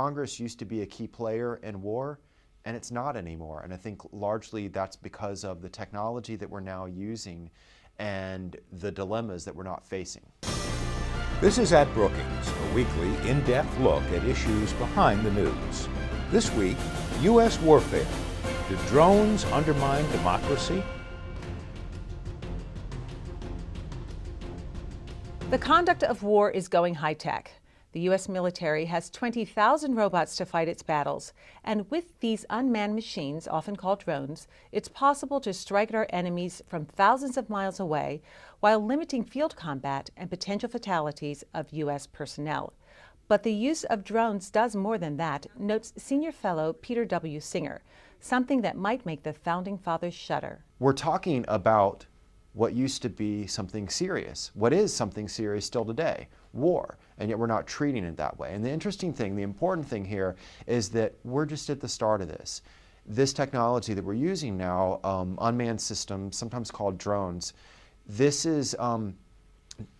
Congress used to be a key player in war, and it's not anymore. And I think largely that's because of the technology that we're now using and the dilemmas that we're not facing. This is At Brookings, a weekly in-depth look at issues behind the news. This week, U.S. warfare. Do drones undermine democracy? The conduct of war is going high-tech. The U.S. military has 20,000 robots to fight its battles, and with these unmanned machines, often called drones, it's possible to strike at our enemies from thousands of miles away while limiting field combat and potential fatalities of U.S. personnel. But the use of drones does more than that, notes senior fellow Peter W. Singer, something that might make the Founding Fathers shudder. We're talking about what used to be something serious, what is something serious still today, war, and yet we're not treating it that way. And the interesting thing, the important thing here is that we're just at the start of this. This technology that we're using now, unmanned systems, sometimes called drones, this is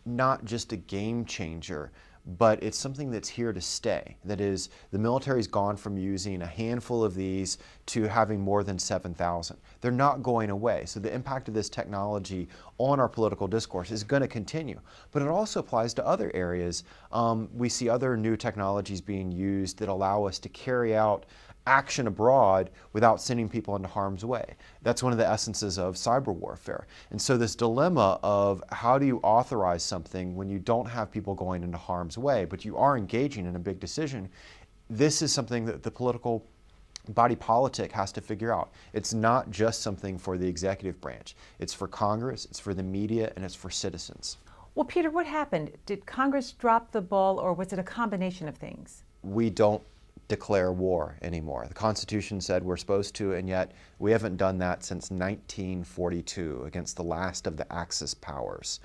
not just a game changer, but it's something that's here to stay. That is, the military's gone from using a handful of these to having more than 7,000. They're not going away. So the impact of this technology on our political discourse is going to continue. But it also applies to other areas. We see other new technologies being used that allow us to carry out action abroad without sending people into harm's way. That's one of the essences of cyber warfare. And so this dilemma of how do you authorize something when you don't have people going into harm's way, but you are engaging in a big decision, this is something that the political body politic has to figure out. It's not just something for the executive branch. It's for Congress, it's for the media, and it's for citizens. Well, Peter, what happened? Did Congress drop the ball, or was it a combination of things? We don't declare war anymore. The Constitution said we're supposed to, and yet we haven't done that since 1942 against the last of the Axis powers.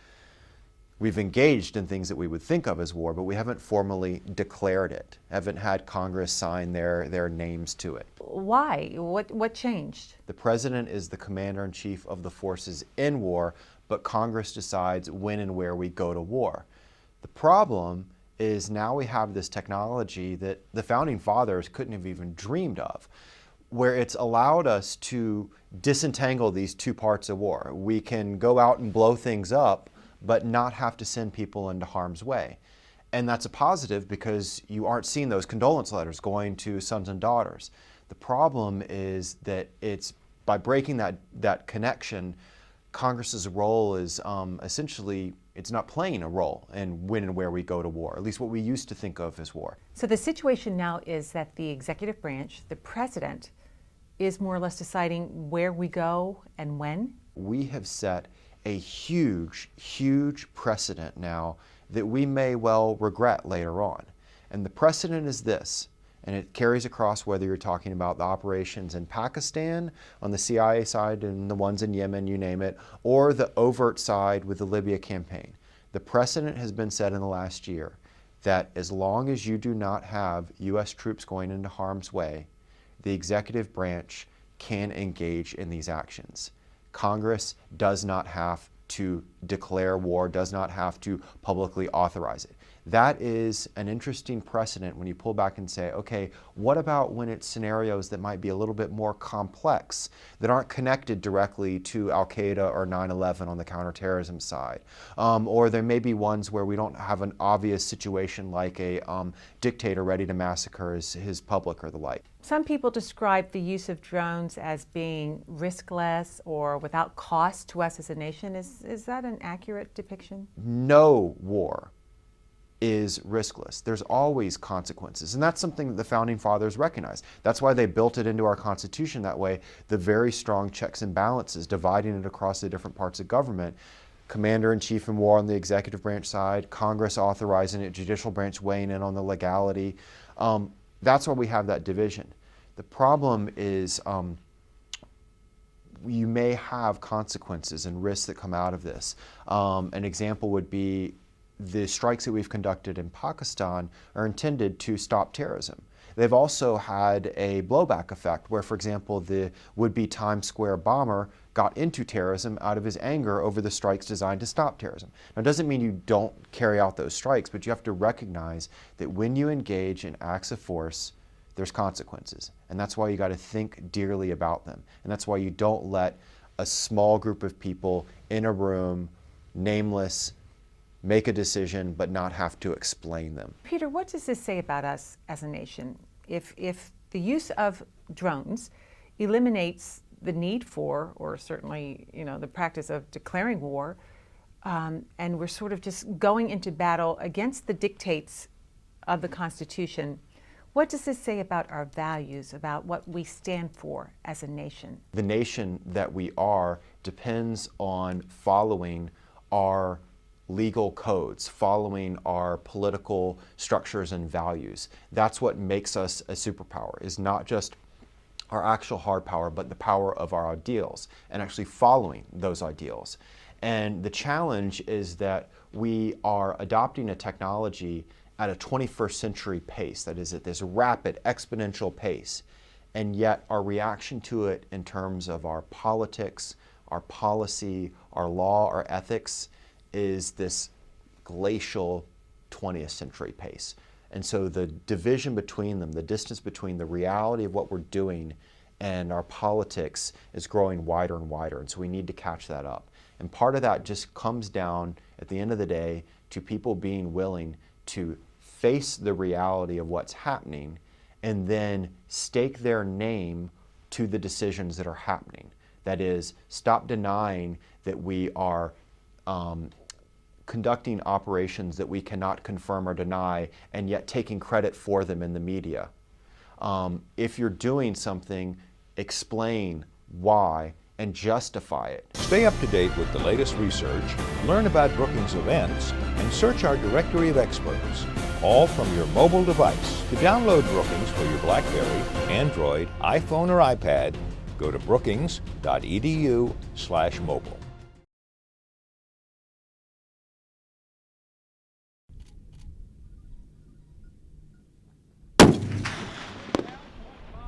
We've engaged in things that we would think of as war, but we haven't formally declared it, haven't had Congress sign their names to it. Why? What changed? The president is the commander-in-chief of the forces in war, but Congress decides when and where we go to war. The problem is now we have this technology that the Founding Fathers couldn't have even dreamed of, where it's allowed us to disentangle these two parts of war. We can go out and blow things up, but not have to send people into harm's way. And that's a positive because you aren't seeing those condolence letters going to sons and daughters. The problem is that it's by breaking that connection, Congress's role is essentially, it's not playing a role in when and where we go to war, at least what we used to think of as war. So the situation now is that the executive branch, the president, is more or less deciding where we go and when? We have set a huge, huge precedent now that we may well regret later on. And the precedent is this, and it carries across whether you're talking about the operations in Pakistan on the CIA side and the ones in Yemen, you name it, or the overt side with the Libya campaign. The precedent has been set in the last year that as long as you do not have U.S. troops going into harm's way, the executive branch can engage in these actions. Congress does not have to declare war, does not have to publicly authorize it. That is an interesting precedent when you pull back and say, okay, what about when it's scenarios that might be a little bit more complex, that aren't connected directly to Al-Qaeda or 9/11 on the counterterrorism side? Or there may be ones where we don't have an obvious situation like a dictator ready to massacre his public or the like. Some people describe the use of drones as being riskless or without cost to us as a nation. Is that an accurate depiction? No war is riskless. There's always consequences. And that's something that the Founding Fathers recognized. That's why they built it into our Constitution that way, the very strong checks and balances, dividing it across the different parts of government. Commander-in-chief in war on the executive branch side, Congress authorizing it, judicial branch weighing in on the legality. That's why we have that division. The problem is you may have consequences and risks that come out of this. An example would be the strikes that we've conducted in Pakistan are intended to stop terrorism. They've also had a blowback effect where, for example, the would-be Times Square bomber got into terrorism out of his anger over the strikes designed to stop terrorism. Now, it doesn't mean you don't carry out those strikes, but you have to recognize that when you engage in acts of force, there's consequences. And that's why you got to think dearly about them. And that's why you don't let a small group of people in a room, nameless, make a decision but not have to explain them. Peter, what does this say about us as a nation? If the use of drones eliminates the need for, or certainly, the practice of declaring war, and we're sort of just going into battle against the dictates of the Constitution, what does this say about our values, about what we stand for as a nation? The nation that we are depends on following our legal codes, following our political structures and values. That's what makes us a superpower, is not just our actual hard power, but the power of our ideals and actually following those ideals. And the challenge is that we are adopting a technology at a 21st century pace, that is at this rapid exponential pace, and yet our reaction to it in terms of our politics, our policy, our law, our ethics is this glacial 20th century pace. And so the division between them, the distance between the reality of what we're doing and our politics is growing wider and wider. And so we need to catch that up. And part of that just comes down at the end of the day to people being willing to face the reality of what's happening and then stake their name to the decisions that are happening. That is, stop denying that we are conducting operations that we cannot confirm or deny, and yet taking credit for them in the media. If you're doing something, explain why and justify it. Stay up to date with the latest research, learn about Brookings events, and search our directory of experts, all from your mobile device. To download Brookings for your BlackBerry, Android, iPhone, or iPad, go to brookings.edu/mobile.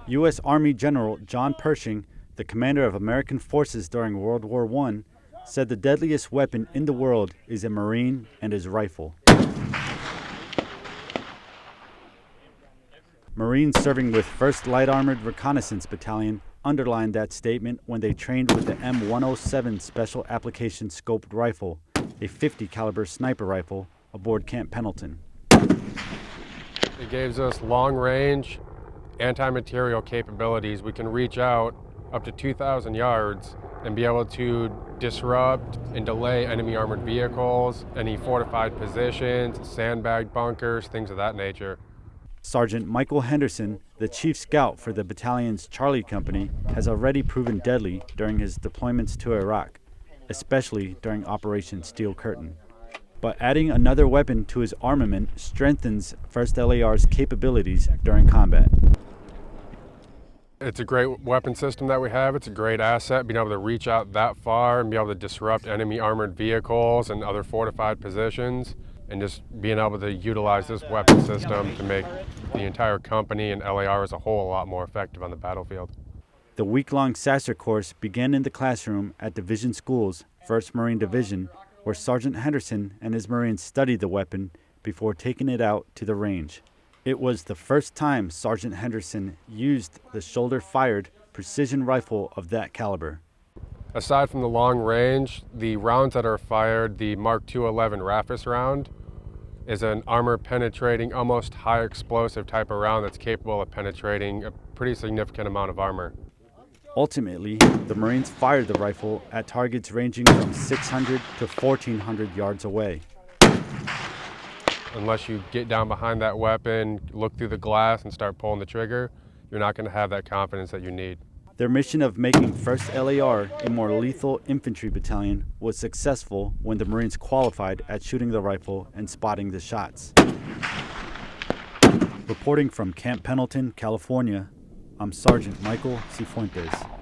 U.S. Army General John Pershing, the commander of American forces during World War I, said the deadliest weapon in the world is a Marine and his rifle. Marines serving with 1st Light Armored Reconnaissance Battalion underlined that statement when they trained with the M107 Special Application Scoped Rifle, a .50 caliber sniper rifle, aboard Camp Pendleton. It gives us long-range anti-material capabilities. We can reach out up to 2,000 yards and be able to disrupt and delay enemy armored vehicles, any fortified positions, sandbag bunkers, things of that nature. Sergeant Michael Henderson, the chief scout for the battalion's Charlie Company, has already proven deadly during his deployments to Iraq, especially during Operation Steel Curtain. But adding another weapon to his armament strengthens 1st LAR's capabilities during combat. It's a great weapon system that we have. It's a great asset, being able to reach out that far and be able to disrupt enemy armored vehicles and other fortified positions, and just being able to utilize this weapon system to make the entire company and LAR as a whole a lot more effective on the battlefield. The week-long Sasser course began in the classroom at Division School's 1st Marine Division, where Sergeant Henderson and his Marines studied the weapon before taking it out to the range. It was the first time Sergeant Henderson used the shoulder-fired precision rifle of that caliber. Aside from the long range, the rounds that are fired, the Mark II-11 Rafis round, is an armor-penetrating, almost high-explosive type of round that's capable of penetrating a pretty significant amount of armor. Ultimately, the Marines fired the rifle at targets ranging from 600 to 1,400 yards away. Unless you get down behind that weapon, look through the glass, and start pulling the trigger, you're not going to have that confidence that you need. Their mission of making 1st LAR a more lethal infantry battalion was successful when the Marines qualified at shooting the rifle and spotting the shots. Reporting from Camp Pendleton, California, I'm Sergeant Michael Cifuentes.